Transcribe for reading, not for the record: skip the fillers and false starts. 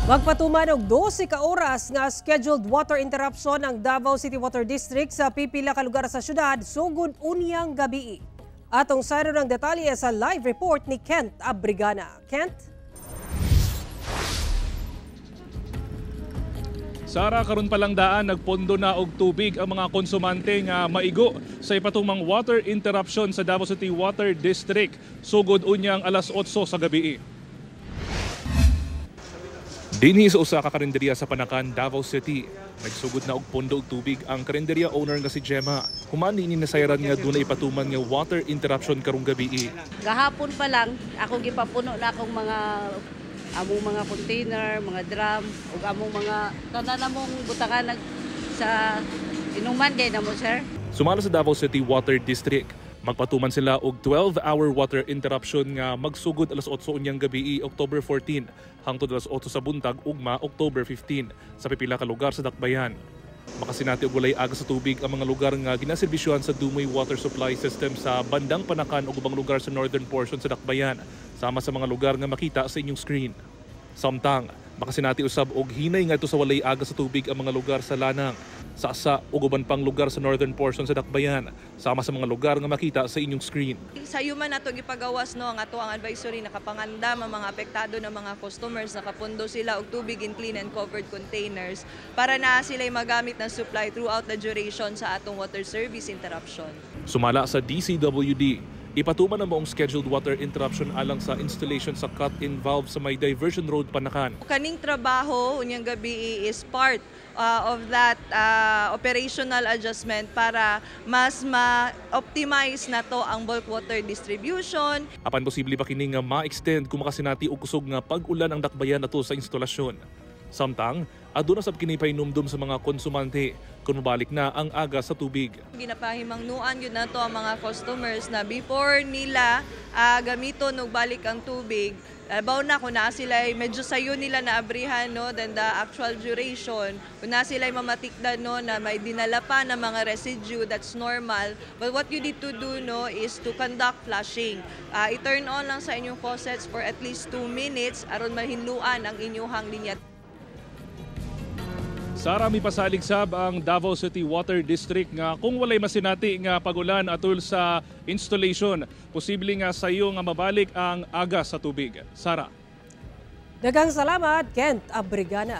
Magpatuman og 12 ka oras nga scheduled water interruption ang Davao City Water District sa pipila ka lugar sa syudad sugod unyang gabi. Atong sayro ng detalye sa live report ni Kent Abrigana. Kent? Sara, karon pa lang daan nagpondo na og tubig ang mga konsumante nga maigo sa ipatumang water interruption sa Davao City Water District sugod unyang alas 8 sa gabi. Dinhi sa usa ka karinderya sa Panakan, Davao City, nagsugod na og pondo og tubig ang karinderya owner nga si Gemma. Human ni nasayran nga dunay ipatuman nga water interruption karong gabi. Gahapon pa lang ako gipapuno na akong among mga container, mga drum ug among mga tanan namong butangan sa inuman kay namo sir. Sumala sa Davao City Water District, magpatuman sila og 12-hour water interruption nga magsugod alas 8 unyang gabi, October 14 hangtod alas 8 sa buntag ugma October 15 sa pipila ka lugar sa Dakbayan. Makasinati og walay aga sa tubig ang mga lugar nga ginaserbisyohan sa Dumoy Water Supply System sa bandang Panakan ug ubang lugar sa northern portion sa Dakbayan, sama sa mga lugar nga makita sa inyong screen. Samtang makasinati usab og hinay ngadto sa walay aga sa tubig ang mga lugar sa Lanang, sa Asa ug uban pang lugar sa northern portion sa Dakbayan, sama sa mga lugar nga makita sa inyong screen. Sa human nato gipagawas no ang ato ang advisory nakapangandam ang mga apektado ng mga customers, nakapundo sila og tubig in clean and covered containers para na sila magamit ng supply throughout the duration sa atong water service interruption. Sumala sa DCWD, ipatuman na moong scheduled water interruption alang sa installation sa cut-in valve sa may diversion road Panakan. Kaning trabaho unyang gabi is part of that operational adjustment para mas ma-optimize na to ang bulk water distribution. Apan posible pa kini nga ma-extend kung makasinati og kusog nga pag-ulan ang Dakbayan ato sa instalasyon. Samtang, aduna sab kini painumdum sa mga konsumante kung mabalik na ang aga sa tubig. Ginapahimangnuan yun na to ang mga customers na before nila gamiton og balik ang tubig, albaw na kung na sila medyo sayo nila na abrihan no than the actual duration, kung na sila mamatikdan no na may dinala pa na mga residue, that's normal, but what you need to do no is to conduct flushing. I-turn on lang sa inyong faucets for at least 2 minutes aron mahinluan ang inyong linya. Sara, may pasalig sab ang Davao City Water District nga kung walay masinati nga pagulan atol sa installation, posible nga sayo nga mabalik ang aga sa tubig. Sara. Daghang salamat, Kent Abrigana.